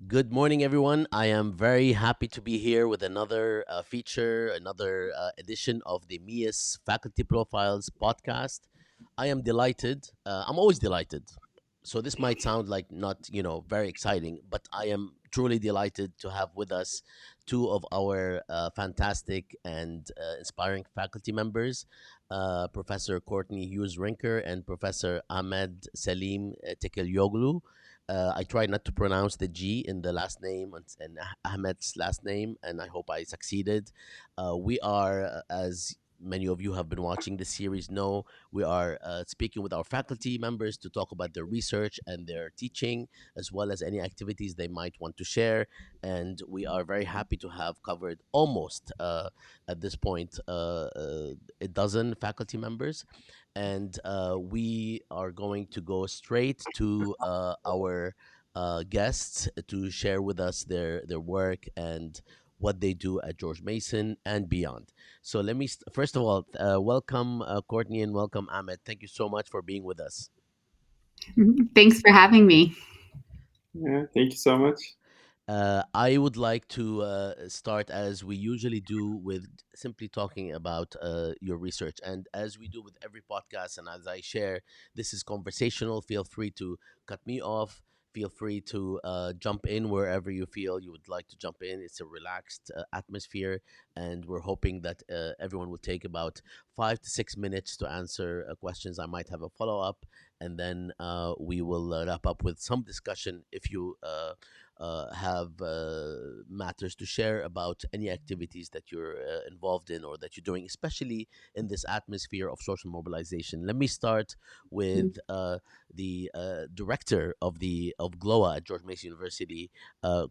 Good morning, everyone. I am very happy to be here with another feature, another edition of the MEIS Faculty Profiles podcast. I am delighted. I'm always delighted. So this might sound like not, very exciting, but I am truly delighted to have with us two of our fantastic and inspiring faculty members, Professor Courtney Hughes Rinker and Professor Ahmed Selim Tekelioglu. I try not to pronounce the G in the last name and Ahmed's last name, and I hope I succeeded. We are, as many of you have been watching the series know, we are speaking with our faculty members to talk about their research and their teaching, as well as any activities they might want to share. And we are very happy to have covered almost, at this point, a dozen faculty members, and we are going to go straight to our guests to share with us their work and what they do at George Mason and beyond. So let me first of all welcome Courtney and welcome Ahmed. Thank you so much for being with us. Thanks for having me. Yeah, thank you so much. I would like to start as we usually do with simply talking about your research. And as we do with every podcast, and as I share, this is conversational. Feel free to cut me off. Feel free to jump in wherever you feel you would like to jump in. It's a relaxed atmosphere, and we're hoping that everyone will take about 5 to 6 minutes to answer questions. I might have a follow up, and then we will wrap up with some discussion if you. Have matters to share about any activities that you're involved in or that you're doing, especially in this atmosphere of social mobilization. Let me start with the director of GLOA at George Mason University,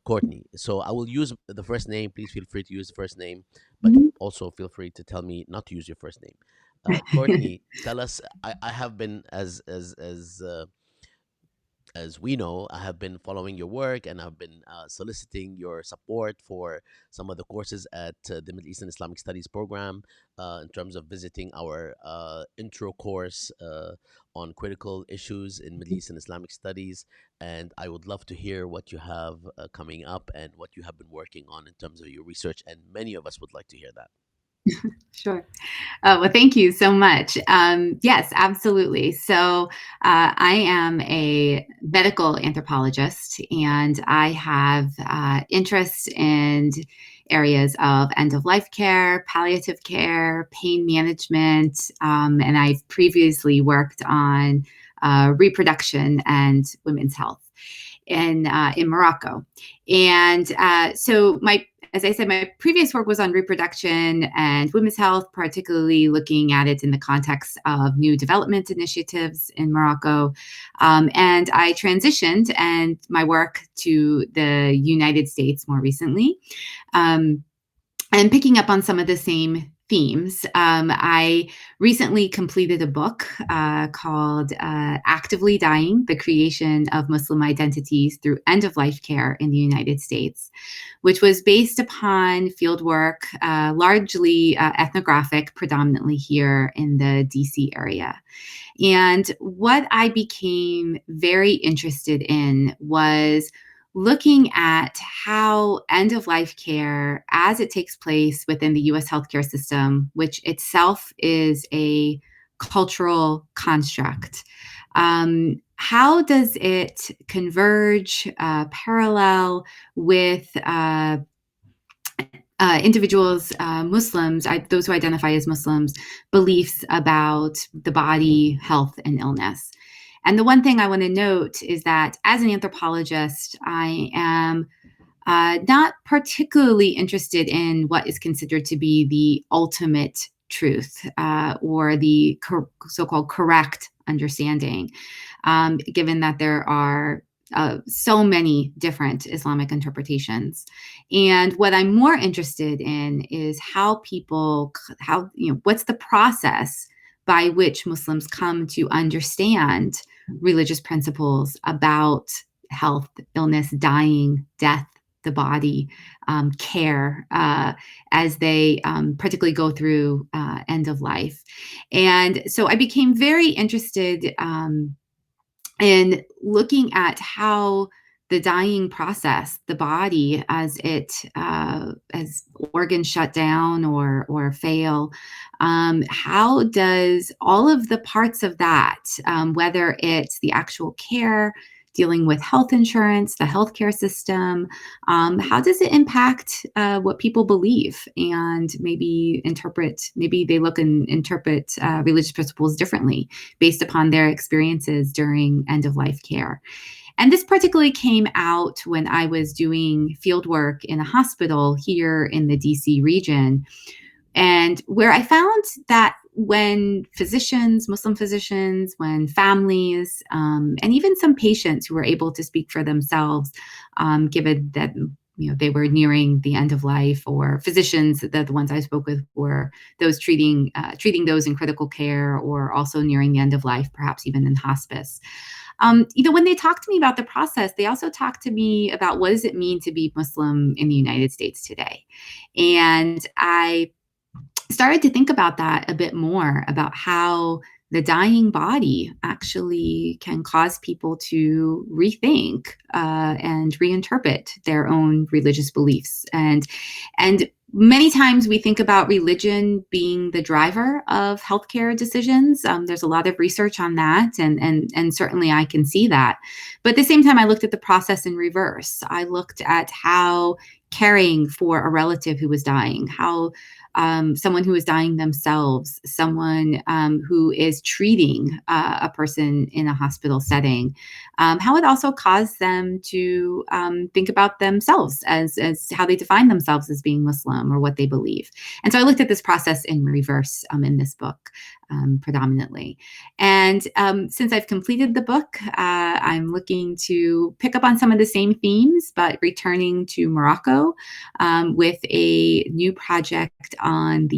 Courtney. So I will use the first name. Please feel free to use the first name, but also feel free to tell me not to use your first name. Courtney, tell us. I have been as we know, I have been following your work and I've been soliciting your support for some of the courses at the Middle Eastern Islamic Studies program in terms of visiting our intro course on critical issues in Middle Eastern Islamic Studies. And I would love to hear what you have coming up and what you have been working on in terms of your research. And many of us would like to hear that. Sure. Well, thank you so much. Yes, absolutely. So I am a medical anthropologist, and I have interest in areas of end-of-life care, palliative care, pain management, and I've previously worked on reproduction and women's health in Morocco. And as I said, my previous work was on reproduction and women's health, particularly looking at it in the context of new development initiatives in Morocco. And I transitioned and my work to the United States more recently. And picking up on some of the same themes, I recently completed a book called Actively Dying, The Creation of Muslim Identities Through End-of-Life Care in the United States, which was based upon fieldwork, largely ethnographic, predominantly here in the DC area. And what I became very interested in was looking at how end-of-life care, as it takes place within the US healthcare system, which itself is a cultural construct, how does it converge, parallel with individuals, Muslims, those who identify as Muslims, beliefs about the body, health, and illness. And the one thing I want to note is that as an anthropologist, I am not particularly interested in what is considered to be the ultimate truth or the so-called correct understanding, given that there are so many different Islamic interpretations. And what I'm more interested in is what's the process by which Muslims come to understand religious principles about health, illness, dying, death, the body, care, as they particularly go through end of life. And so I became very interested in looking at how the dying process, the body as organs shut down or fail. How does all of the parts of that, whether it's the actual care, dealing with health insurance, the healthcare system, how does it impact what people believe and maybe they look and interpret religious principles differently based upon their experiences during end-of-life care? And this particularly came out when I was doing field work in a hospital here in the DC region, and where I found that when Muslim physicians, when families, and even some patients who were able to speak for themselves, given that they were nearing the end of life, or physicians, the ones I spoke with were those treating those in critical care, or also nearing the end of life, perhaps even in hospice. When they talk to me about the process, they also talk to me about what does it mean to be Muslim in the United States today. And I started to think about that a bit more, about how the dying body actually can cause people to rethink and reinterpret their own religious beliefs. And many times we think about religion being the driver of healthcare decisions. There's a lot of research on that, and certainly I can see that. But at the same time, I looked at the process in reverse. I looked at how caring for a relative who was dying, how someone who is dying themselves, someone who is treating a person in a hospital setting, how it also caused them to think about themselves as how they define themselves as being Muslim, or what they believe. And so I looked at this process in reverse in this book predominantly. And since I've completed the book, I'm looking to pick up on some of the same themes, but returning to Morocco with a new project on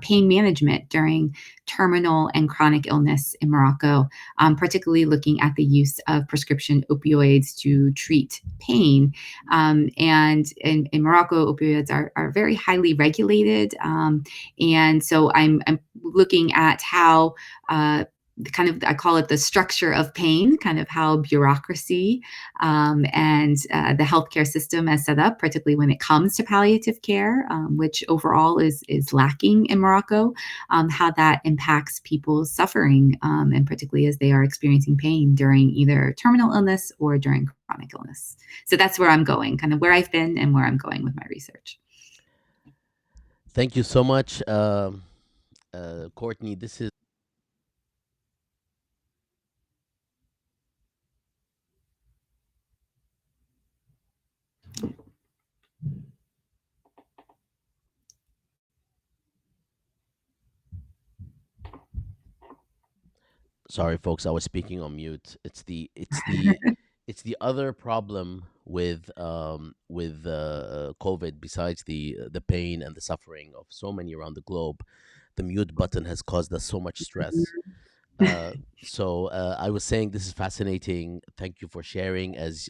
pain management during terminal and chronic illness in Morocco, particularly looking at the use of prescription opioids to treat pain. And in Morocco, opioids are very highly regulated. And so I'm looking at how I call it the structure of pain, kind of how bureaucracy and the healthcare system is set up, particularly when it comes to palliative care, which overall is lacking in Morocco, how that impacts people's suffering, and particularly as they are experiencing pain during either terminal illness or during chronic illness. So that's where I'm going, kind of where I've been and where I'm going with my research. Thank you so much, Courtney. This is sorry, folks. I was speaking on mute. It's the other problem with COVID. Besides the pain and the suffering of so many around the globe, the mute button has caused us so much stress. I was saying this is fascinating. Thank you for sharing. As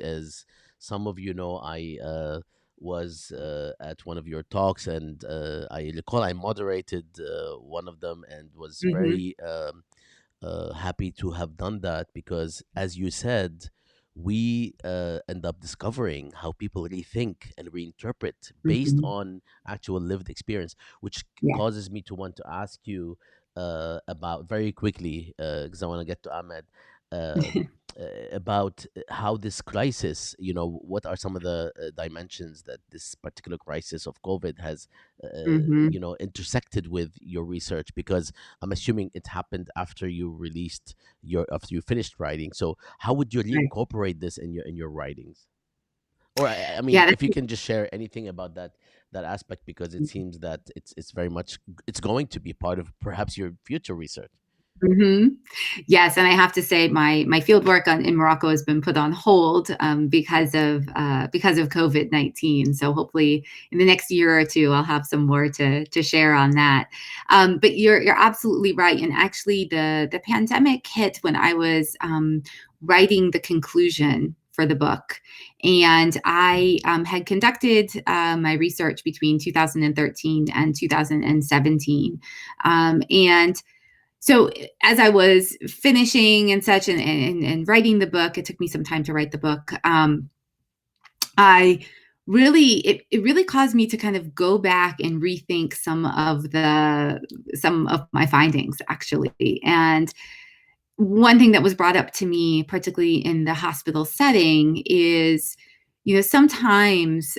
some of you know, I was at one of your talks, and I recall I moderated one of them, and was Mm-hmm. very happy to have done that, because, as you said, we end up discovering how people rethink and reinterpret based Mm-hmm. on actual lived experience, which Yeah. causes me to want to ask you about, very quickly, because I want to get to Ahmed. Uh, about how this crisis, what are some of the dimensions that this particular crisis of COVID has, Mm-hmm. intersected with your research? Because I'm assuming it happened after after you finished writing. So how would you Right. reincorporate this in your writings? Or I mean, Yeah. if you can just share anything about that aspect, because it seems that it's very much, it's going to be part of perhaps your future research. Mm-hmm. Yes, and I have to say my field work in Morocco has been put on hold because of COVID-19. So hopefully in the next year or two, I'll have some more to share on that. But you're absolutely right. And actually, the pandemic hit when I was writing the conclusion for the book, and I had conducted my research between 2013 and 2017, and so as I was finishing and such, and writing the book, it took me some time to write the book. I really, it really caused me to kind of go back and rethink some of my findings, actually. And one thing that was brought up to me, particularly in the hospital setting, is, sometimes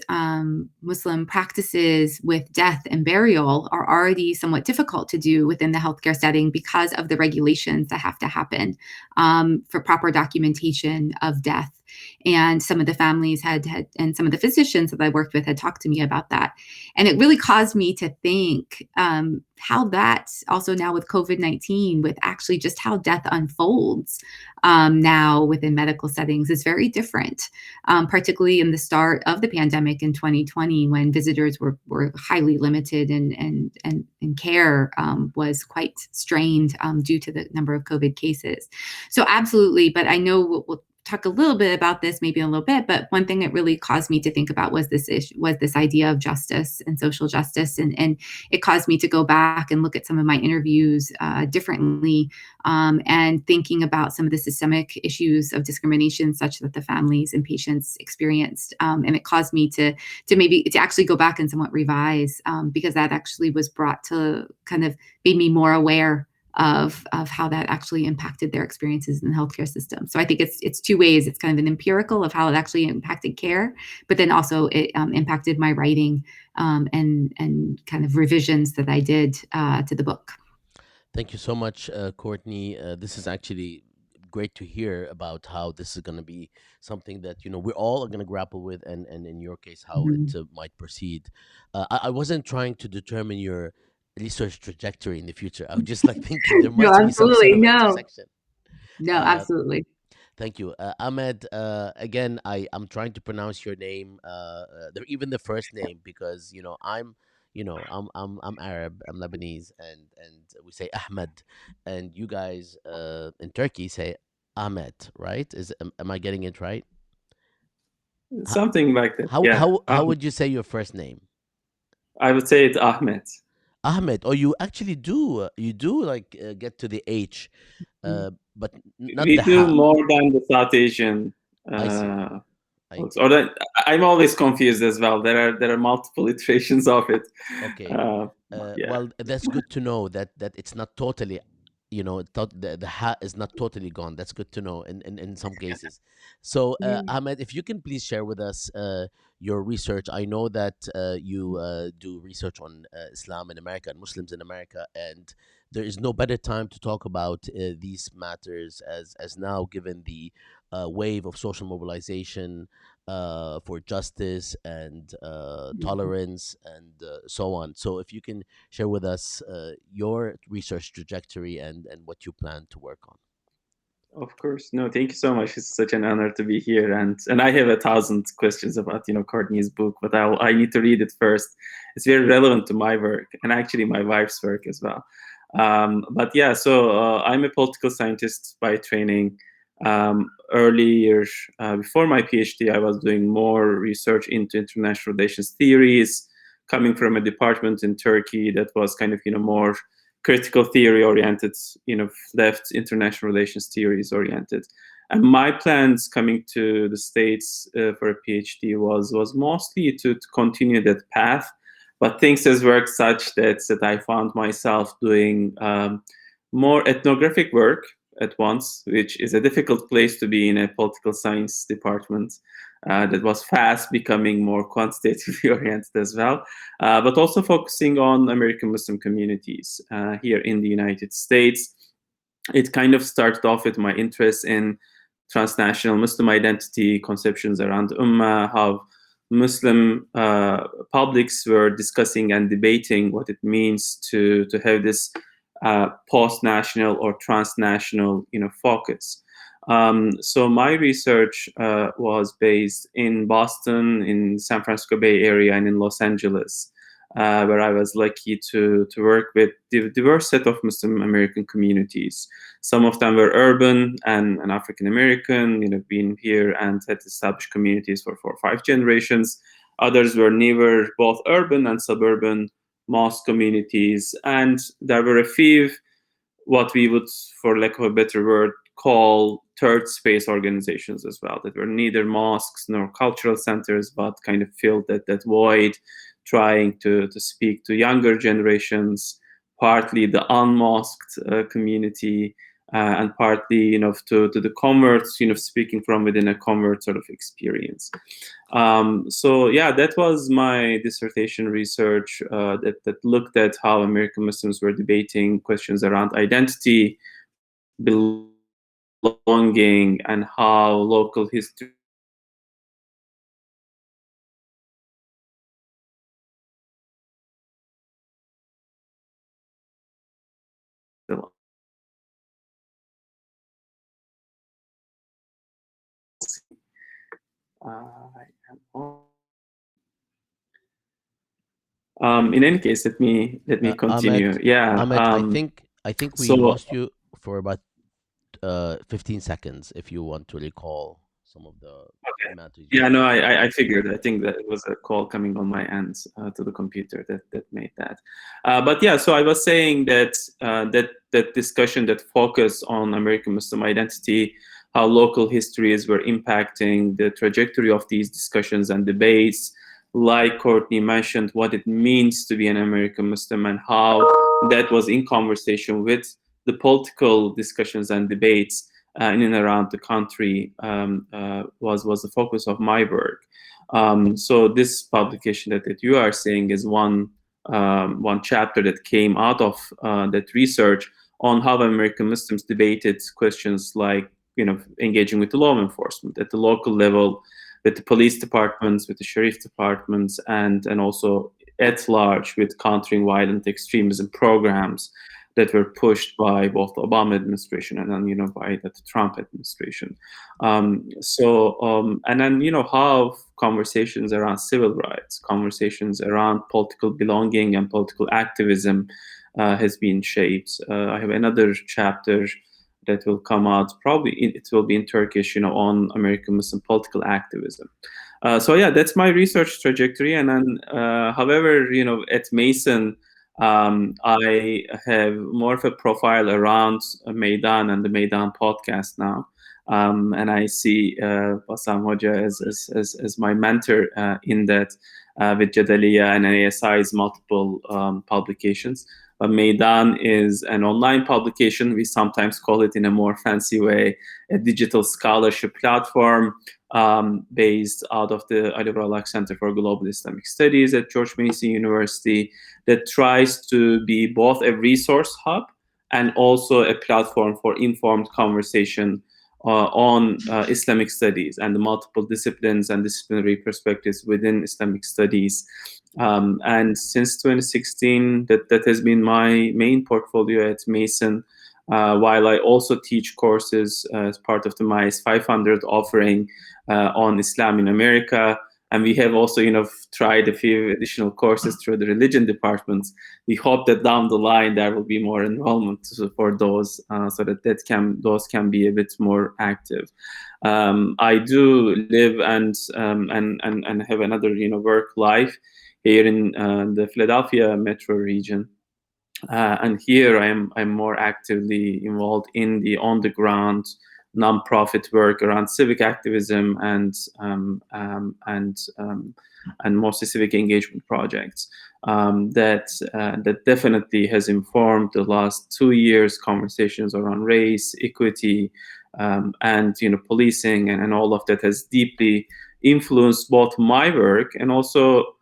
Muslim practices with death and burial are already somewhat difficult to do within the healthcare setting because of the regulations that have to happen for proper documentation of death. And some of the families and some of the physicians that I worked with had talked to me about that. And it really caused me to think how that also now with COVID-19, with actually just how death unfolds now within medical settings is very different, particularly in the start of the pandemic in 2020, when visitors were highly limited and care was quite strained due to the number of COVID cases. So absolutely, but I know we'll talk a little bit about this maybe in a little bit, but one thing that really caused me to think about was this idea of justice and social justice, and it caused me to go back and look at some of my interviews differently, and thinking about some of the systemic issues of discrimination such that the families and patients experienced, and it caused me to actually go back and somewhat revise, because that actually was brought to kind of made me more aware of how that actually impacted their experiences in the healthcare system. So I think it's two ways. It's kind of an empirical of how it actually impacted care, but then also it impacted my writing and kind of revisions that I did to the book. Thank you so much, Courtney. This is actually great to hear about how this is going to be something that we're all going to grapple with, and in your case, how Mhm. it might proceed. I wasn't trying to determine your research trajectory in the future. I was just like thinking there No, must be some sort absolutely. of No, intersection. no, Uh, absolutely. Thank you, Ahmed. Again, I'm trying to pronounce your name, even the first name, because I'm Arab, I'm Lebanese, and we say Ahmed, and you guys in Turkey say Ahmet, right? Am I getting it right? How Something like that. Yeah. how would you say your first name? I would say it's Ahmet. Ahmed. Or you actually do like get to the H, Mhm. but not We the do ha. more than the South Asian. I see. Uh, I or that, I'm always confused as well. There are multiple iterations of it. Okay. Uh, yeah. Well, that's good to know that it's not totally, the hat is not totally gone. That's good to know in some cases. So, Yeah. Ahmed, if you can please share with us your research. I know that you do research on Islam in America and Muslims in America, and there is no better time to talk about these matters as now, given the wave of social mobilization for justice and Mhm. tolerance and so on. So, if you can share with us your research trajectory and what you plan to work on. Of course. No, thank you so much. It's such an honor to be here, and I have 1,000 questions about Courtney's book, but I need to read it first. It's very relevant to my work and actually my wife's work as well. But yeah, so I'm a political scientist by training. Earlier, before my PhD, I was doing more research into international relations theories, coming from a department in Turkey that was kind of more critical theory oriented, left international relations theories oriented. And my plans coming to the States for a PhD was mostly to continue that path. But things has worked such that I found myself doing more ethnographic work at once, which is a difficult place to be in a political science department that was fast becoming more quantitatively oriented as well, but also focusing on American Muslim communities here in the United States. It kind of started off with my interest in transnational Muslim identity, conceptions around Ummah, how Muslim publics were discussing and debating what it means to have this post-national or transnational, focus. So my research was based in Boston, in San Francisco Bay Area, and in Los Angeles, where I was lucky to work with diverse set of Muslim American communities. Some of them were urban and African American, been here and had established communities for 4 or 5 generations. Others were newer, both urban and suburban mosque communities. And there were a few, what we would, for lack of a better word, call third space organizations as well, that were neither mosques nor cultural centers, but kind of filled that void, trying to speak to younger generations, partly the unmosqued community, and partly, to the converts, speaking from within a convert sort of experience. So yeah, that was my dissertation research that looked at how American Muslims were debating questions around identity, belonging, and how local history in any case, let me continue. Ahmet, Yeah. Ahmet, I think we So lost you for about 15 seconds. If you want to recall some of the okay. matters you Yeah, were no, saying. I figured. I think that it was a call coming on my end to the computer that made that. But yeah, so I was saying that that discussion that focused on American Muslim identity, how local histories were impacting the trajectory of these discussions and debates. Like Courtney mentioned, what it means to be an American Muslim and how that was in conversation with the political discussions and debates in and around the country, was the focus of my work. So this publication that you are saying is one chapter that came out of that research on how American Muslims debated questions like, engaging with the law enforcement at the local level, with the police departments, with the sheriff departments, and also at large with countering violent extremism programs that were pushed by both the Obama administration and then, by the Trump administration. And then, how conversations around civil rights, conversations around political belonging and political activism has been shaped. I have another chapter that will come out, probably it will be in Turkish, on American Muslim political activism. So yeah, that's my research trajectory. And then, however, at Mason, I have more of a profile around Maydan and the Maydan podcast now. And I see Bassam Hoca as my mentor in that, with Jadaliya and ASI's multiple publications. Maydan is an online publication. We sometimes call it, in a more fancy way, a digital scholarship platform based out of the Ali Ralak Center for Global Islamic Studies at George Mason University, that tries to be both a resource hub and also a platform for informed conversation on Islamic studies and the multiple disciplines and disciplinary perspectives within Islamic studies. And since 2016, that has been my main portfolio at Mason, while I also teach courses as part of the MEIS 500 offering on Islam in America. And we have also, tried a few additional courses through the religion departments. We hope that down the line there will be more enrollment for those, so that those can be a bit more active. I do live and have another, work life here in the Philadelphia metro region. And here I'm more actively involved in the on the ground nonprofit work around civic activism and more specific engagement projects. That definitely has informed the last 2 years conversations around race, equity, and policing, and all of that has deeply influenced both my work and also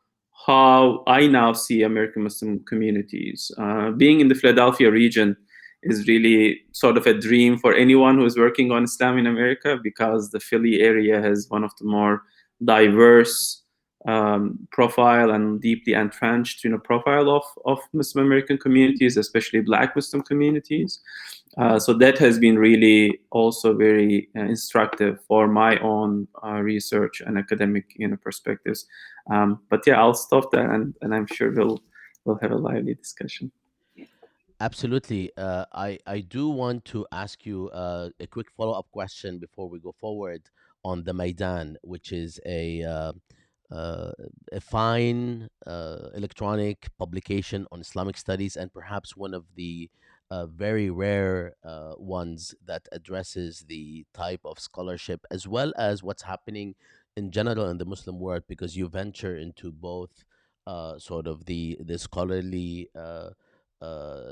how I now see American Muslim communities. Being in the Philadelphia region is really sort of a dream for anyone who is working on Islam in America, because the Philly area has one of the more diverse profile and deeply entrenched, profile of Muslim American communities, especially Black Muslim communities. So that has been really also very instructive for my own research and academic, perspectives. But yeah, I'll stop there, and I'm sure we'll have a lively discussion. Absolutely. I do want to ask you a quick follow up question before we go forward on the Maidan, which is uh, a fine electronic publication on Islamic studies, and perhaps one of the very rare ones that addresses the type of scholarship as well as what's happening in general in the Muslim world, because you venture into both sort of the scholarly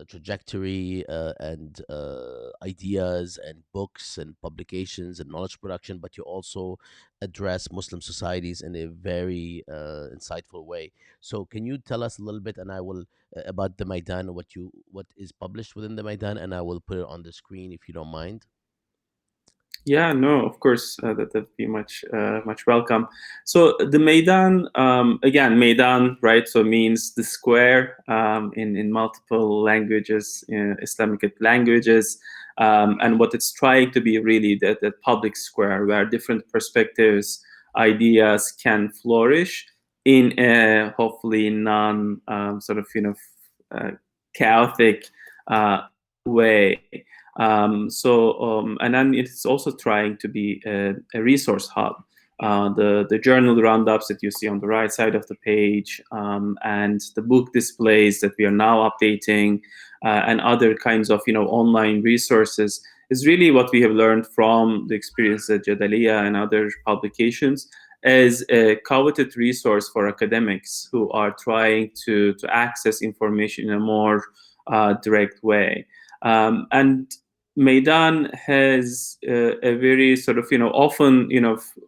trajectory and ideas and books and publications and knowledge production, but you also address Muslim societies in a very insightful way. So, can you tell us a little bit, and I will about the Maydan, what is published within the Maydan, and I will put it on the screen if you don't mind. Yeah, no, of course, that'd be much welcome. So the Maidan, again, Maidan, right? So means the square in multiple languages, Islamic languages, and what it's trying to be really that public square where different perspectives, ideas can flourish in a hopefully non sort of chaotic way. And then it's also trying to be a resource hub. The journal roundups that you see on the right side of the page, and the book displays that we are now updating, and other kinds of online resources is really what we have learned from the experience at Jadaliya and other publications as a coveted resource for academics who are trying to access information in a more direct way. And Maydan has a very sort of often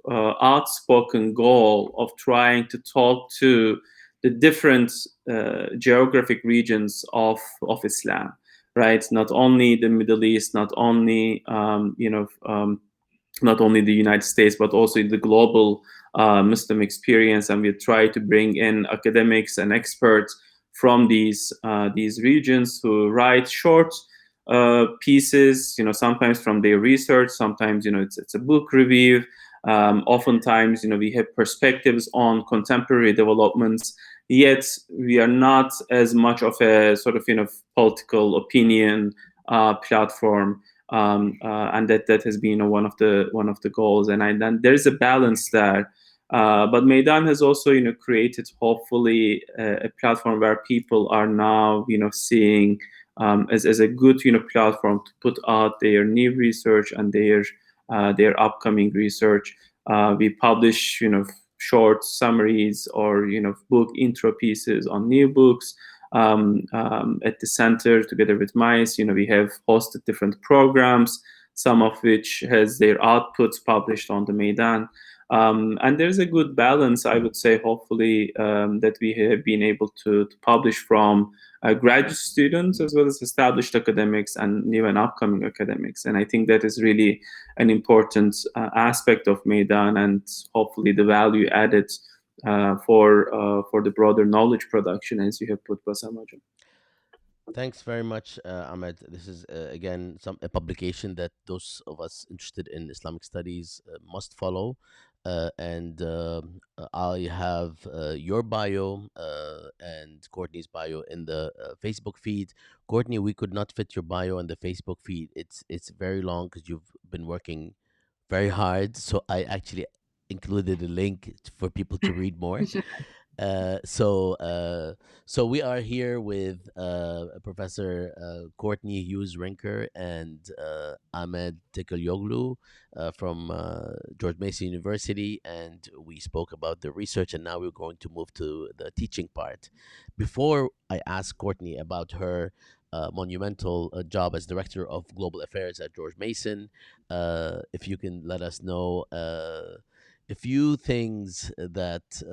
outspoken goal of trying to talk to the different geographic regions of Islam, right? Not only the Middle East, not only not only the United States, but also the global Muslim experience, and we try to bring in academics and experts from these regions who write short pieces, sometimes from their research, sometimes it's a book review. Oftentimes, we have perspectives on contemporary developments, yet we are not as much of a sort of political opinion platform, and that has been one of the goals. And there is a balance there. But Maydan has also, created hopefully a platform where people are now, seeing as a good platform to put out their new research and their upcoming research. We publish short summaries or book intro pieces on new books. At the center, together with MEIS, we have hosted different programs, some of which has their outputs published on the Maydan. And there's a good balance, I would say, hopefully, that we have been able to publish from graduate students as well as established academics and new and upcoming academics. And I think that is really an important aspect of Maydan, and hopefully the value added for the broader knowledge production, as you have put, Bassam. Thanks very much, Ahmed. This is again a publication that those of us interested in Islamic studies must follow. And I have your bio and Courtney's bio in the Facebook feed. Courtney, we could not fit your bio in the Facebook feed. It's very long because you've been working very hard. So I actually included a link for people to read more. Sure. Uh, so, uh, so we are here with Professor Courtney Hughes Rinker and Ahmed Tekelioglu from George Mason University, and we spoke about the research, and now we're going to move to the teaching part. Before I ask Courtney about her monumental job as Director of Global Affairs at George Mason, if you can let us know a few things that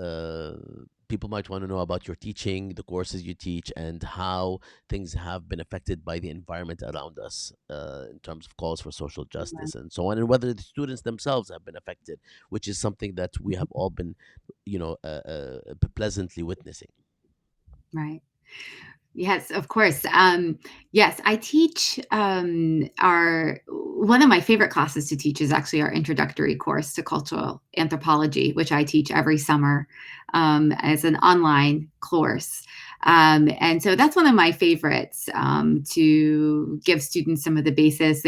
people might want to know about your teaching, the courses you teach, and how things have been affected by the environment around us in terms of calls for social justice and so on, and whether the students themselves have been affected, which is something that we have all been, pleasantly witnessing. Right. Yes, of course. Yes, I teach our one of my favorite classes to teach is actually our introductory course to cultural anthropology, which I teach every summer as an online course. And so that's one of my favorites, to give students some of the basis.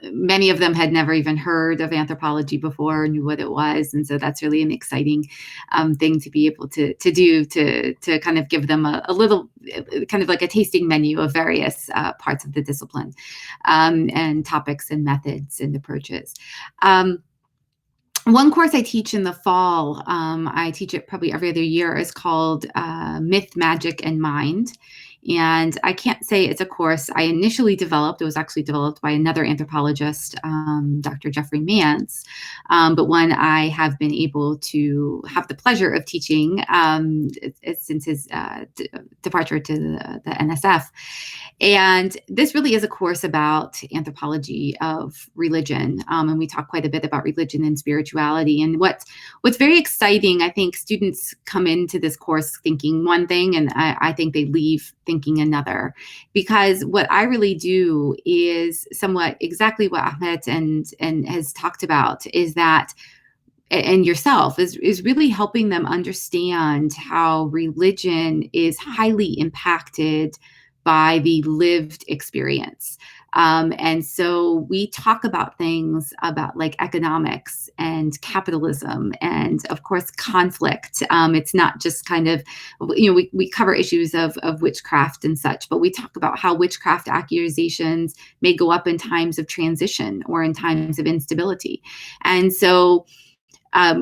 Many of them had never even heard of anthropology before, knew what it was. And so that's really an exciting thing to be able to do, to kind of give them a little, kind of like a tasting menu of various parts of the discipline, and topics and methods and approaches. One course I teach in the fall, I teach it probably every other year, is called Myth, Magic, and Mind. And I can't say it's a course I initially developed. It was actually developed by another anthropologist, Dr. Jeffrey Mance, but one I have been able to have the pleasure of teaching since his departure to the NSF. And this really is a course about anthropology of religion. And we talk quite a bit about religion and spirituality. And what's very exciting, I think students come into this course thinking one thing, and I think they leave thinking another. Because what I really do is somewhat exactly what Ahmet and has talked about, is that, and yourself, is really helping them understand how religion is highly impacted by the lived experience. And so we talk about things about like economics and capitalism and, of course, conflict. It's not just kind of, we cover issues of witchcraft and such, but we talk about how witchcraft accusations may go up in times of transition or in times of instability. And so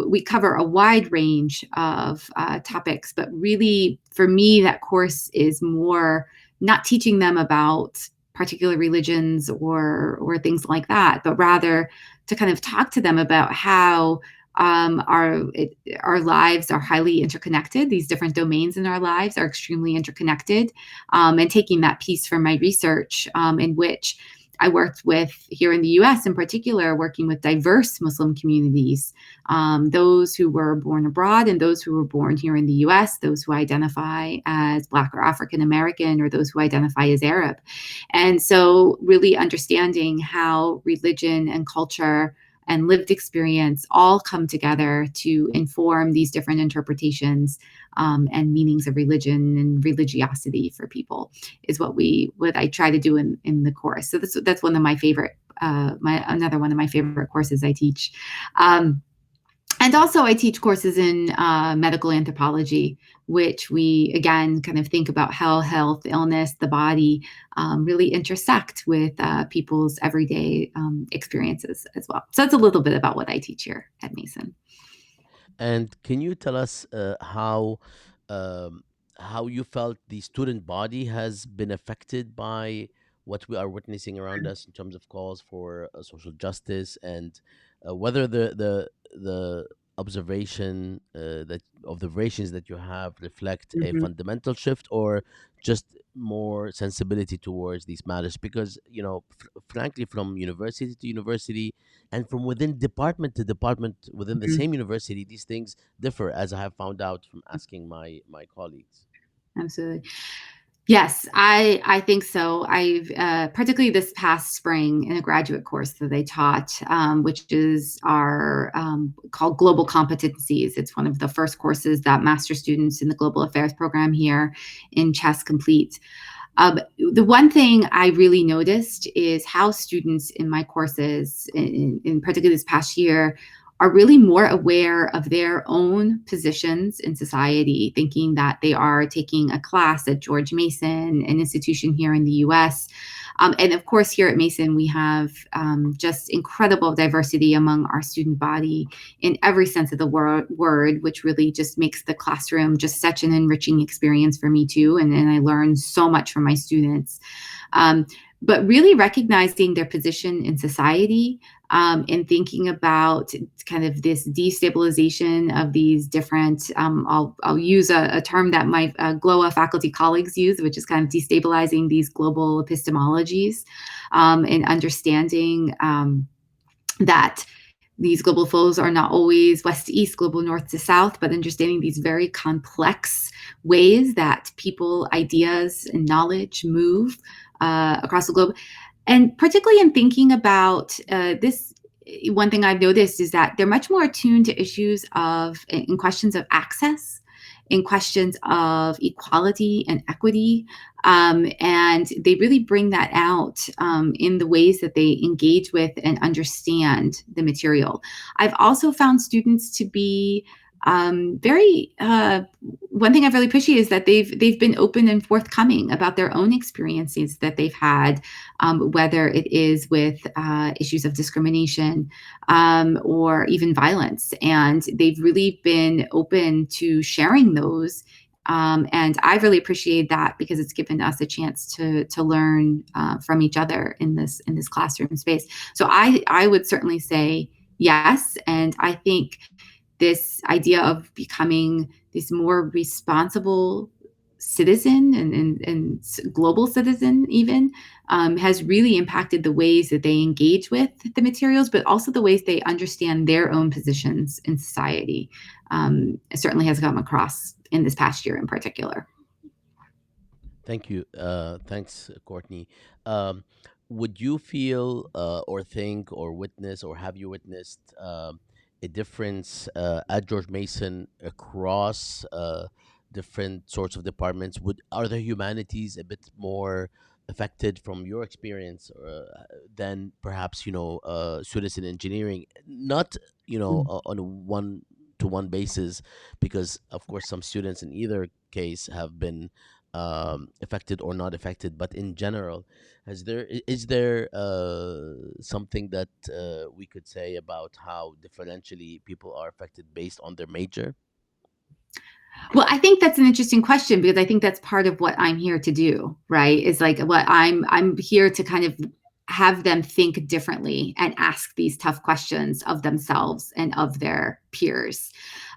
we cover a wide range of topics, but really, for me, that course is more not teaching them about particular religions or things like that, but rather to kind of talk to them about how our lives are highly interconnected. These different domains in our lives are extremely interconnected, and taking that piece from my research, in which I worked with here in the U.S. in particular, working with diverse Muslim communities, those who were born abroad and those who were born here in the U.S., those who identify as Black or African American, or those who identify as Arab. And so really understanding how religion and culture and lived experience all come together to inform these different interpretations and meanings of religion and religiosity for people is what I try to do in the course. So that's one of my favorite, another one of my favorite courses I teach. And also I teach courses in medical anthropology, which we, again, kind of think about how health, illness, the body really intersect with people's everyday experiences as well. So that's a little bit about what I teach here at Mason. And can you tell us um, how you felt the student body has been affected by what we are witnessing around us in terms of calls for social justice, and whether the observations that you have reflect a Mm-hmm. fundamental shift, or just more sensibility towards these matters? Because frankly, from university to university and from within department to department within the Mm-hmm. same university, these things differ, as I have found out from asking my colleagues. Absolutely. Yes, I think so. I've particularly this past spring in a graduate course that I taught, which is our called Global Competencies. It's one of the first courses that master students in the Global Affairs program here in Chess complete. The one thing I really noticed is how students in my courses, in particular this past year, are really more aware of their own positions in society, thinking that they are taking a class at George Mason, an institution here in the US. And of course, here at Mason, we have just incredible diversity among our student body in every sense of the word, which really just makes the classroom just such an enriching experience for me too. And I learn so much from my students. But really recognizing their position in society, and thinking about kind of this destabilization of these different, I'll use a term that my GLOA faculty colleagues use, which is kind of destabilizing these global epistemologies, and understanding that these global flows are not always west to east, global north to south, but understanding these very complex ways that people, ideas, and knowledge move across the globe. And particularly in thinking about this, one thing I've noticed is that they're much more attuned to issues in questions of access in questions of equality and equity. And they really bring that out in the ways that they engage with and understand the material. I've also found students to be very one thing I've really appreciated is that they've been open and forthcoming about their own experiences that they've had, whether it is with issues of discrimination or even violence, and they've really been open to sharing those. And I really appreciate that because it's given us a chance to learn from each other in this classroom space. So I would certainly say yes, and I think this idea of becoming this more responsible citizen and global citizen even has really impacted the ways that they engage with the materials, but also the ways they understand their own positions in society. It certainly has come across in this past year in particular. Thank you. Thanks, Courtney. Um, would you feel or think or witness or have you witnessed a difference at George Mason across different sorts of departments? Are the humanities a bit more affected from your experience than perhaps students in engineering? Not on a one-to-one basis, because of course some students in either case have been affected or not affected, but in general, is there something that we could say about how differentially people are affected based on their major? Well, I think that's an interesting question because I think that's part of what I'm here to do, right? Is like what I'm here to kind of have them think differently and ask these tough questions of themselves and of their peers.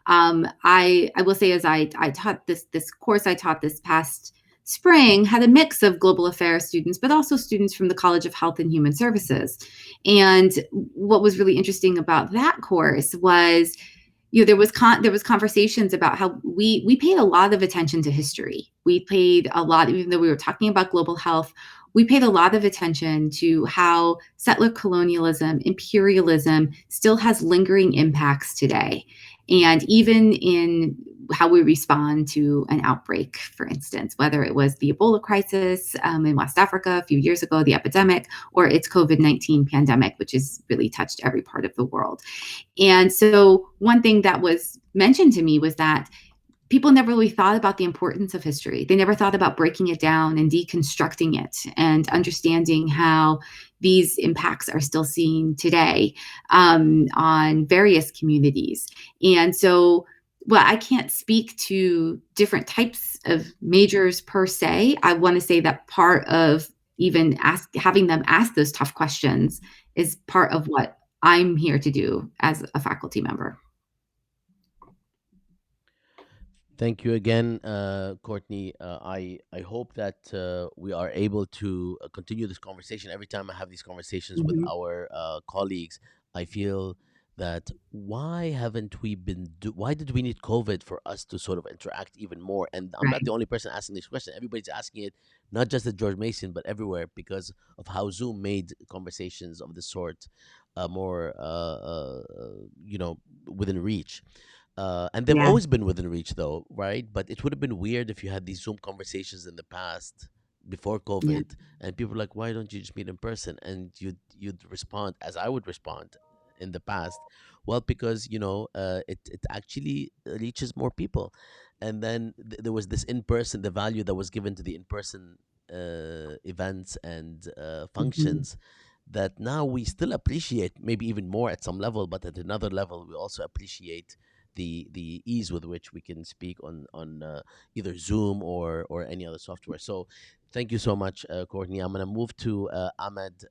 I will say, as I taught this course I taught this past spring had a mix of global affairs students, but also students from the College of Health and Human Services. And what was really interesting about that course was, there was conversations about how we paid a lot of attention to history. We paid a lot, even though we were talking about global health, we paid a lot of attention to how settler colonialism, imperialism still has lingering impacts today. And even in how we respond to an outbreak, for instance, whether it was the Ebola crisis in West Africa a few years ago, the epidemic, or its COVID-19 pandemic, which has really touched every part of the world. And so one thing that was mentioned to me was that people never really thought about the importance of history. They never thought about breaking it down and deconstructing it and understanding how these impacts are still seen today on various communities. And so, well, I can't speak to different types of majors per se. I want to say that part of even having them ask those tough questions is part of what I'm here to do as a faculty member. Thank you again, Courtney. I hope that we are able to continue this conversation. Every time I have these conversations with Mhm. our colleagues, I feel that why did we need COVID for us to sort of interact even more? And I'm not Right. the only person asking this question. Everybody's asking it, not just at George Mason, but everywhere, because of how Zoom made conversations of this sort more, within reach. And they've Yeah. always been within reach, though, right? But it would have been weird if you had these Zoom conversations in the past before Yeah. COVID, and people were like, "Why don't you just meet in person?" And you'd respond as I would respond in the past. Well, because it actually reaches more people, and then there was this in person, the value that was given to the in person events and Mhm. functions that now we still appreciate, maybe even more at some level, but at another level we also appreciate the ease with which we can speak on either Zoom or any other software. So thank you so much, Courtney. I'm gonna move to Ahmed,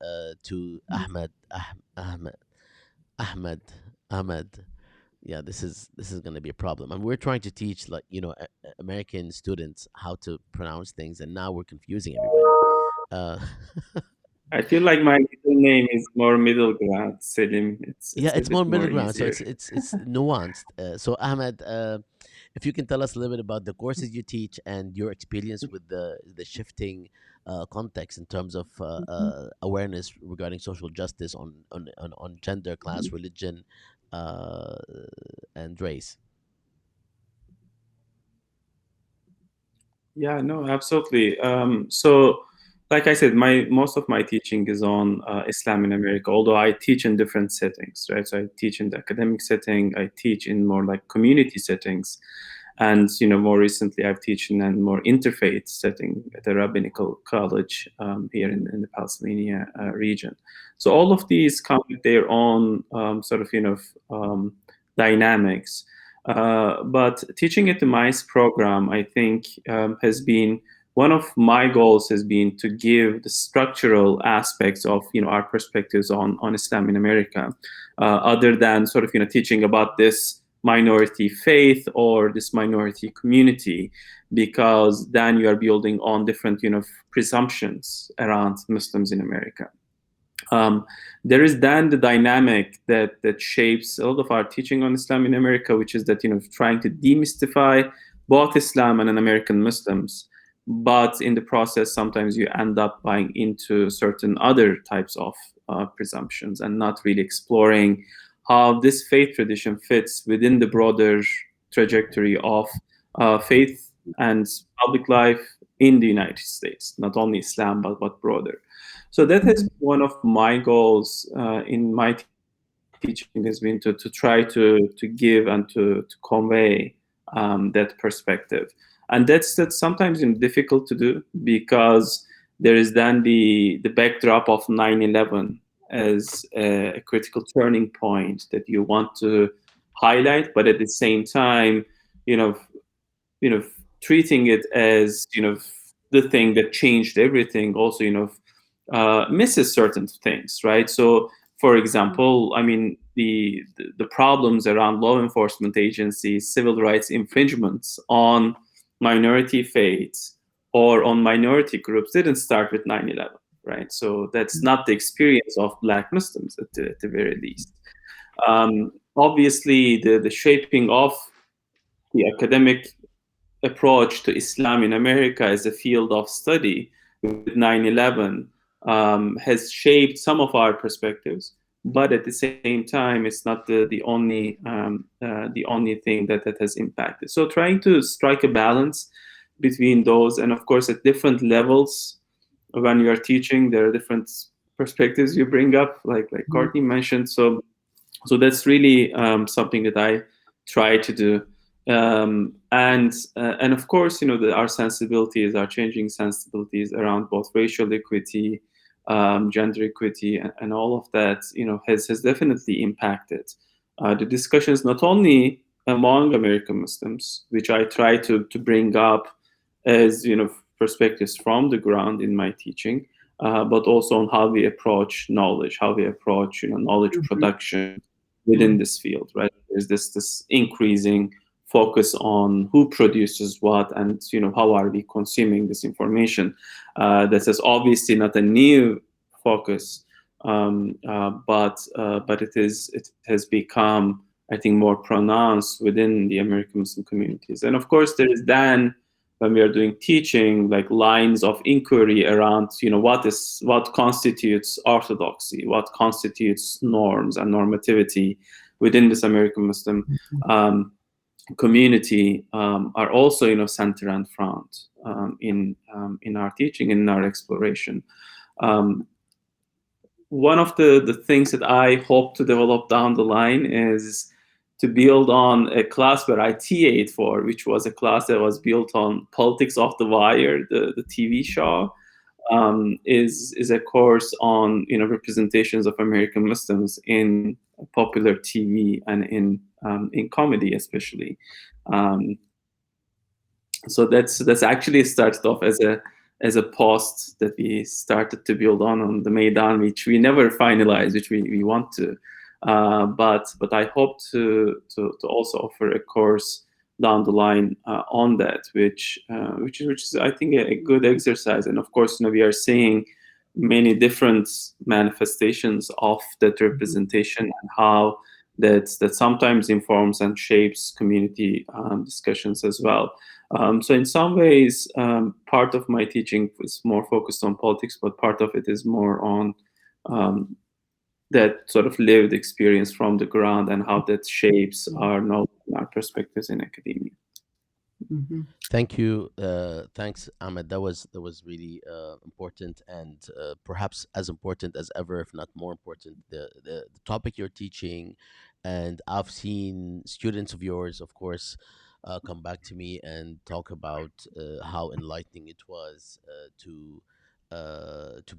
Ahmed, Ahmed. Yeah, this is gonna be a problem. And we're trying to teach, like, American students how to pronounce things, and now we're confusing everybody. Uh, I feel like my middle name is more middle ground, Selim. yeah, It's a it's more bit middle more ground, so easier. it's nuanced. So Ahmed, if you can tell us a little bit about the courses you teach and your experience with the shifting context in terms of awareness regarding social justice on gender, class, religion, uh, and race. Yeah, no, absolutely. So, like I said, most of my teaching is on Islam in America. Although I teach in different settings, right? So I teach in the academic setting, I teach in more like community settings, and more recently I've taught in a more interfaith setting at a rabbinical college here in the Pennsylvania region. So all of these come with their own sort of dynamics. But teaching at the MEIS program, I think, has been one of my goals has been to give the structural aspects of our perspectives on Islam in America, other than sort of teaching about this minority faith or this minority community, because then you are building on different presumptions around Muslims in America. There is then the dynamic that shapes a lot of our teaching on Islam in America, which is that trying to demystify both Islam and American Muslims, but in the process sometimes you end up buying into certain other types of presumptions and not really exploring how this faith tradition fits within the broader trajectory of faith and public life in the United States, not only Islam but broader. So that has been one of my goals in my teaching, has been to try to give and to convey that perspective. And that's sometimes difficult to do, because there is then the backdrop of 9/11 as a critical turning point that you want to highlight, but at the same time, you know, you know, treating it as the thing that changed everything also misses certain things, right? So, for example, I mean, the problems around law enforcement agencies, civil rights infringements on minority faiths or on minority groups didn't start with 9/11, right? So that's not the experience of Black Muslims at the very least. Obviously, the shaping of the academic approach to Islam in America as a field of study with 9/11 has shaped some of our perspectives, but at the same time, it's not the only thing that has impacted. So trying to strike a balance between those, and of course, at different levels, when you are teaching, there are different perspectives you bring up, like Courtney mentioned. So that's really something that I try to do. And of course, our sensibilities, our changing sensibilities around both racial equity, gender equity, and all of that, has definitely impacted the discussions, not only among American Muslims, which I try to bring up as perspectives from the ground in my teaching, but also on how we approach knowledge, how we approach knowledge production within this field, right? There's this increasing focus on who produces what, and how are we consuming this information. This is obviously not a new focus, but it has become, I think, more pronounced within the American Muslim communities. And of course, there is then, when we are doing teaching, like lines of inquiry around what constitutes orthodoxy, what constitutes norms and normativity within this American Muslim community, are also center and front in our teaching, in our exploration. One of the things that I hope to develop down the line is to build on a class where I TA'd for, which was a class that was built on Politics off the Wire, the TV show. Is a course on representations of American Muslims in popular TV and in comedy, especially. Um, so that's actually started off as a post that we started to build on the Maydan, which we never finalized, which we want to. But I hope to also offer a course down the line on that, which is I think a good exercise. And of course, we are seeing many different manifestations of that representation, and how that sometimes informs and shapes community discussions as well. So in some ways, part of my teaching is more focused on politics, but part of it is more on that sort of lived experience from the ground, and how that shapes our knowledge and our perspectives in academia. Hmm. Thank you. Thanks, Ahmed. That was really important, and perhaps as important as ever, if not more important. The topic you're teaching, and I've seen students of yours, of course, come back to me and talk about how enlightening it was to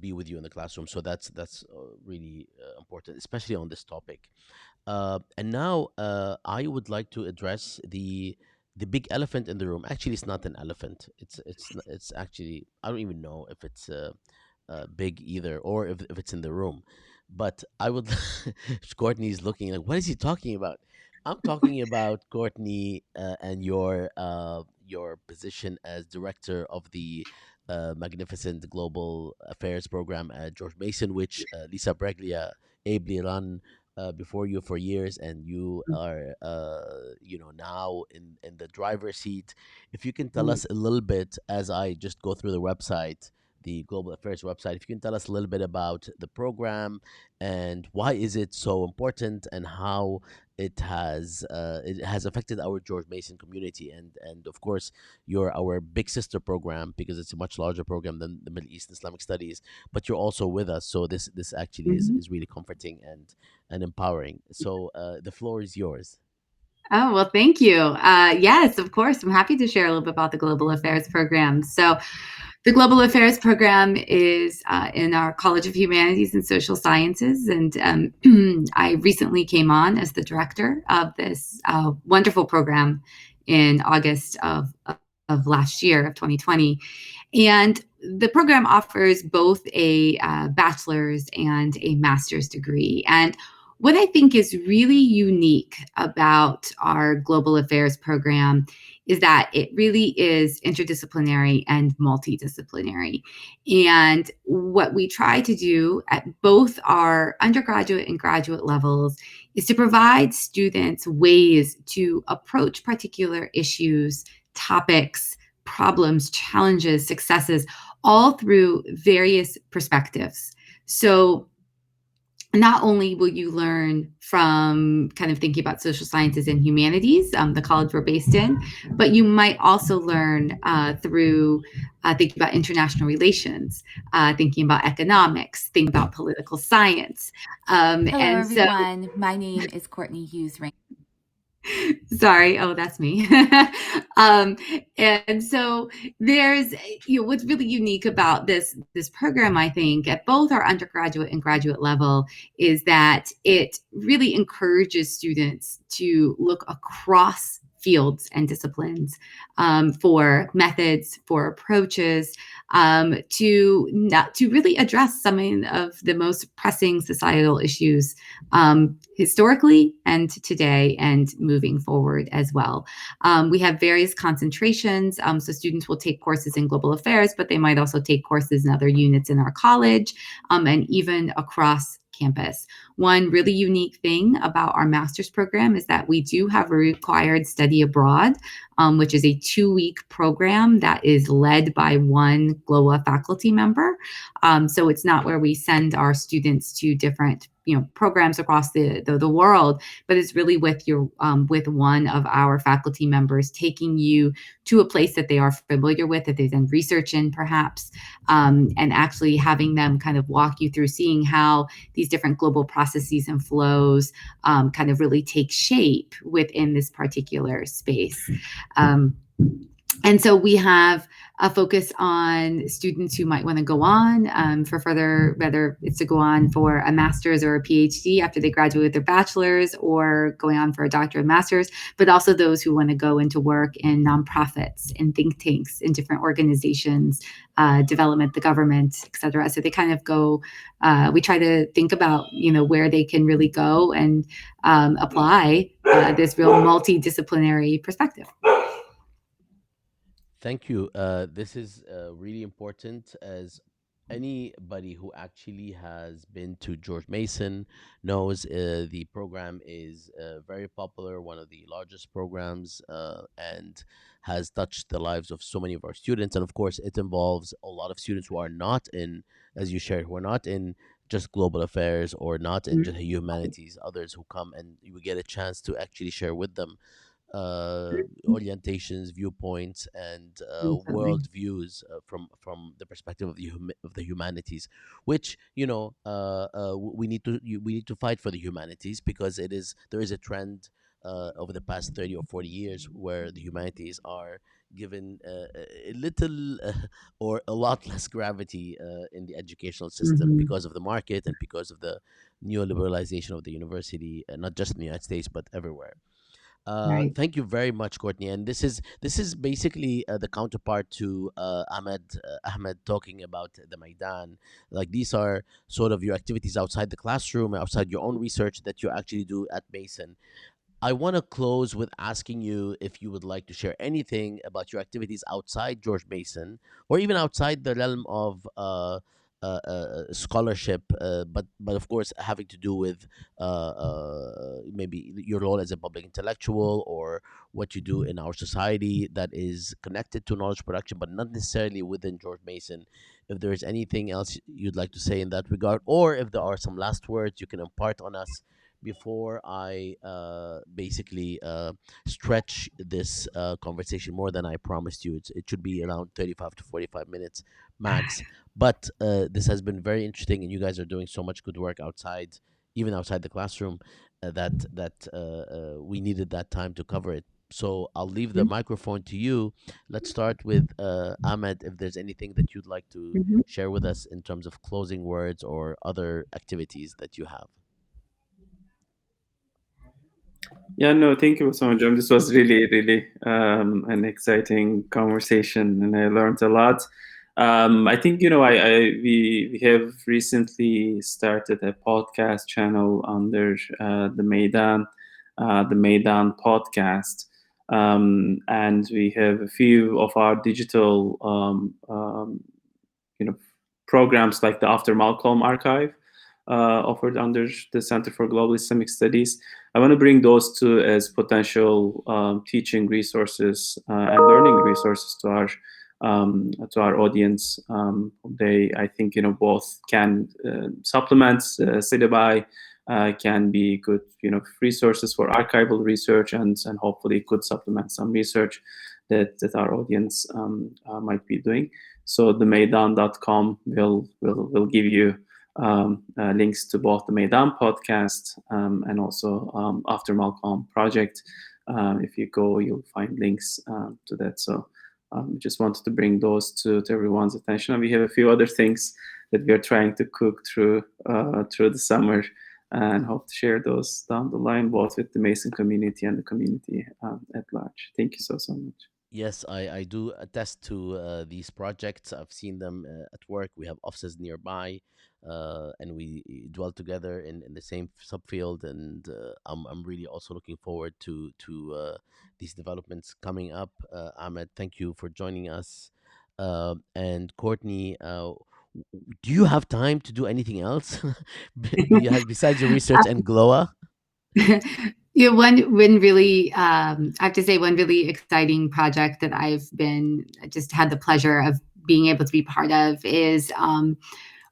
be with you in the classroom. So that's really important, especially on this topic. And now I would like to address the big elephant in the room. Actually, it's not an elephant. It's actually, I don't even know if it's big either, or if it's in the room. But I would. Courtney's looking like, what is he talking about? I'm talking about Courtney and your position as director of the magnificent global affairs program at George Mason, which Lisa Breglia ably run before you for years, and you are now in the driver's seat. If you can tell Right. us a little bit, as I just go through the website, the global affairs website, if you can tell us a little bit about the program and why is it so important, and how it has affected our George Mason community, and of course you're our big sister program because it's a much larger program than the Middle East and Islamic Studies, but you're also with us, so this actually is Mhm. is really comforting and empowering. So the floor is yours. Oh, well, thank you. Yes, of course. I'm happy to share a little bit about the Global Affairs program. So, the Global Affairs program is in our College of Humanities and Social Sciences. And I recently came on as the director of this wonderful program in August of last year, of 2020. And the program offers both a bachelor's and a master's degree. And what I think is really unique about our global affairs program is that it really is interdisciplinary and multidisciplinary. And what we try to do at both our undergraduate and graduate levels is to provide students ways to approach particular issues, topics, problems, challenges, successes, all through various perspectives. So, not only will you learn from kind of thinking about social sciences and humanities, the college we're based in, but you might also learn through thinking about international relations, thinking about economics, thinking about political science. Hello, And so everyone. My name is Courtney Hughes Rinker. Sorry. Oh, that's me. um, and so there's, what's really unique about this program, I think, at both our undergraduate and graduate level, is that it really encourages students to look across fields and disciplines for methods, for approaches, to really address some of the most pressing societal issues historically and today and moving forward as well. We have various concentrations. So students will take courses in global affairs, but they might also take courses in other units in our college and even across campus. One really unique thing about our master's program is that we do have a required study abroad, which is a 2-week program that is led by one GLOA faculty member. So it's not where we send our students to different programs across the world, but it's really with one of our faculty members taking you to a place that they are familiar with, that they've done research in perhaps, and actually having them kind of walk you through seeing how these different global processes and flows kind of really take shape within this particular space. Um, and so we have a focus on students who might want to go on for further, whether it's to go on for a master's or a PhD after they graduate with their bachelor's, or going on for a doctorate and master's, but also those who want to go into work in nonprofits, in think tanks, in different organizations, development, the government, et cetera. So they kind of go, we try to think about, where they can really go and apply this real multidisciplinary perspective. Thank you. This is really important, as anybody who actually has been to George Mason knows the program is very popular, one of the largest programs, and has touched the lives of so many of our students. And of course, it involves a lot of students who are not in, as you shared, who are not in just global affairs or not in just humanities, others who come and you get a chance to actually share with them orientations, viewpoints, and Absolutely. world views from the perspective of of the humanities, which we need to fight for the humanities, because there is a trend over the past 30 or 40 years where the humanities are given a little or a lot less gravity in the educational system Hmm. because of the market and because of the neoliberalization of the university, not just in the United States but everywhere. Right. Thank you very much, Courtney. And this is basically the counterpart to Ahmed talking about the Maydan. Like, these are sort of your activities outside the classroom, outside your own research that you actually do at Mason. I want to close with asking you if you would like to share anything about your activities outside George Mason, or even outside the realm of scholarship, but of course having to do with maybe your role as a public intellectual, or what you do in our society that is connected to knowledge production, but not necessarily within George Mason. If there is anything else you'd like to say in that regard, or if there are some last words you can impart on us before I basically stretch this conversation more than I promised you. It should be around 35 to 45 minutes max. But this has been very interesting, and you guys are doing so much good work outside, even outside the classroom, that we needed that time to cover it. So I'll leave the microphone to you. Let's start with Ahmed. If there's anything that you'd like to Mhm. share with us in terms of closing words or other activities that you have. Yeah, no, thank you so much, Jim. This was really, really an exciting conversation, and I learned a lot. I think we have recently started a podcast channel under the Maydan podcast, and we have a few of our digital you know programs like the After Malcolm archive offered under the Center for Global Islamic Studies. I want to bring those two as potential teaching resources and learning resources to our audience. I think both can supplement syllabi, can be good resources for archival research, and hopefully could supplement some research that our audience might be doing. So the Maydan.com will give you links to both the Maydan podcast and also After Malcolm project. If you go, you'll find links to that. So just wanted to bring those to everyone's attention. And we have a few other things that we are trying to cook through the summer, and hope to share those down the line, both with the Mason community and the community at large. Thank you so much. Yes, I do attest to these projects. I've seen them at work. We have offices nearby, and we dwell together in the same subfield. And I'm really also looking forward to these developments coming up. Ahmed, thank you for joining us. And Courtney, do you have time to do anything else? Do you have, besides your research and GLOA? Yeah, one really, I have to say, one really exciting project that I've been just had the pleasure of being able to be part of is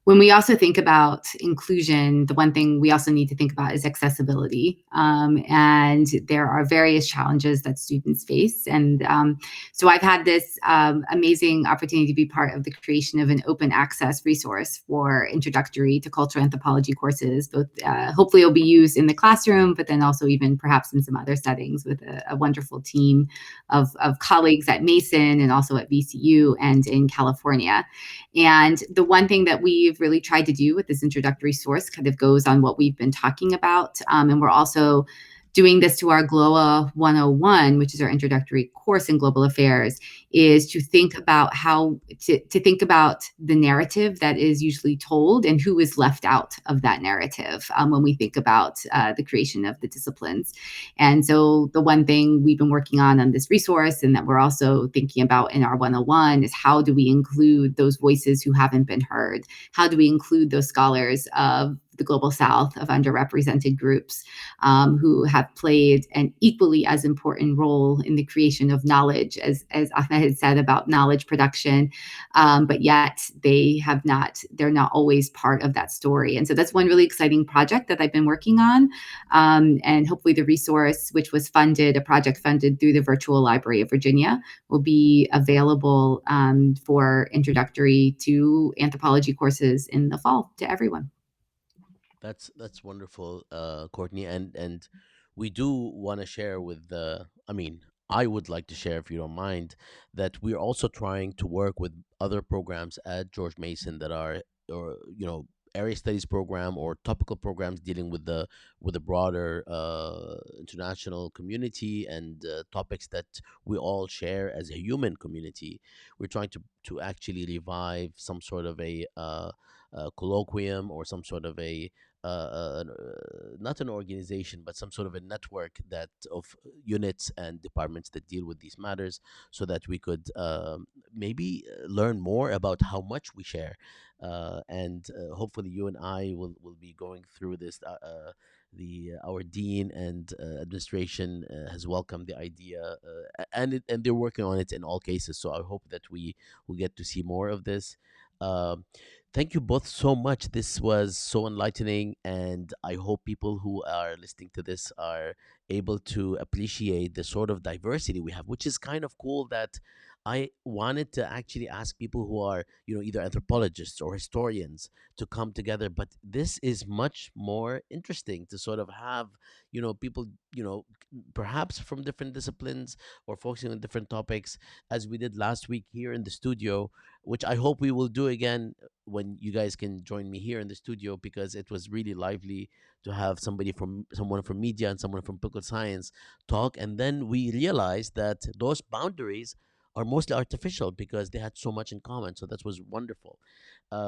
when we also think about inclusion, the one thing we also need to think about is accessibility. And there are various challenges that students face. And so I've had this amazing opportunity to be part of the creation of an open access resource for introductory to cultural anthropology courses. Both hopefully it'll be used in the classroom, but then also even perhaps in some other settings with a wonderful team of colleagues at Mason and also at VCU and in California. And the one thing that we've really tried to do with this introductory source kind of goes on what we've been talking about. And we're also doing this to our GLOA 101, which is our introductory course in global affairs, is to think about how to think about the narrative that is usually told and who is left out of that narrative when we think about the creation of the disciplines. And so the one thing we've been working on this resource and that we're also thinking about in our 101 is how do we include those voices who haven't been heard? How do we include those scholars of the global south, of underrepresented groups, who have played an equally as important role in the creation of knowledge, as Ahmed had said about knowledge production, but yet they're not always part of that story. And so that's one really exciting project that I've been working on. And hopefully the resource, which was a project funded through the Virtual Library of Virginia, will be available for introductory to anthropology courses in the fall to everyone. That's wonderful, Courtney, and we do want to share with the. I mean, I would like to share, if you don't mind, that we're also trying to work with other programs at George Mason that are, or area studies program or topical programs dealing with the broader international community and topics that we all share as a human community. We're trying to actually revive some sort of a colloquium or some sort of a not an organization, but some sort of a network that of units and departments that deal with these matters, so that we could maybe learn more about how much we share, and hopefully you and I will be going through this. The Our dean and administration has welcomed the idea, and they're working on it in all cases. So I hope that we will get to see more of this. Um, Thank you both so much. This was so enlightening, and I hope people who are listening to this are able to appreciate the sort of diversity we have, which is kind of cool. That I wanted to actually ask people who are, either anthropologists or historians to come together, but this is much more interesting to sort of have, people, perhaps from different disciplines or focusing on different topics, as we did last week here in the studio, which I hope we will do again when you guys can join me here in the studio, because it was really lively to have someone from media and someone from political science talk, and then we realized that those boundaries are mostly artificial because they had so much in common. So that was wonderful.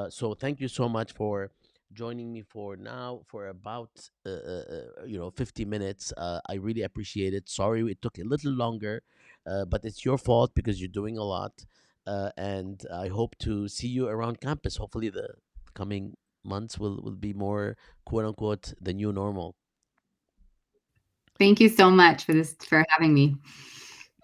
So thank you so much for joining me for now for about 50 minutes. I really appreciate it. Sorry it took a little longer, but it's your fault because you're doing a lot, and I hope to see you around campus. Hopefully, the coming months will be more quote unquote the new normal. Thank you so much for having me.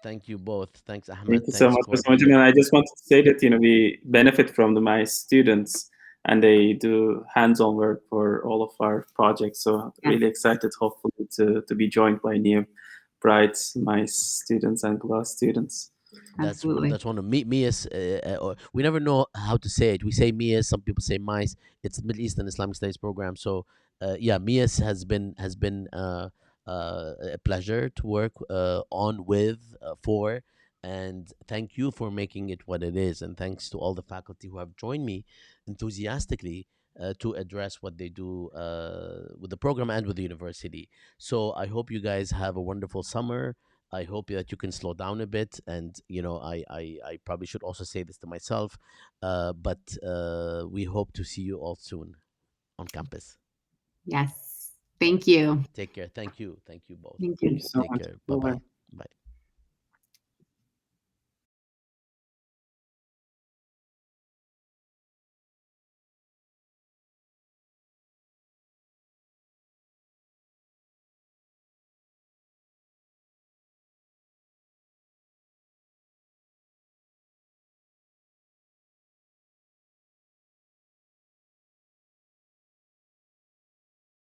Thank you both. Thanks, Thank Ahmed. you so Thanks, much, Mr. Courtney. Majid. And I just wanted to say that we benefit from my students, and they do hands-on work for all of our projects. So Yes, really excited, hopefully, to be joined by new bright MEIS students and glass students. absolutely. That's one of MEIS. Or we never know how to say it. We say MEIS. Some people say MICE. It's Middle Eastern Islamic Studies program. So yeah, MEIS has been a pleasure to work on with for, and thank you for making it what it is. And thanks to all the faculty who have joined me enthusiastically to address what they do with the program and with the university. So I hope you guys have a wonderful summer. I hope that you can slow down a bit. And, I probably should also say this to myself, but we hope to see you all soon on campus. Yes. Thank you. Take care. Thank you. Thank you both. Thank Thank you. you so Take much. care. Bye Bye-bye. bye. Bye.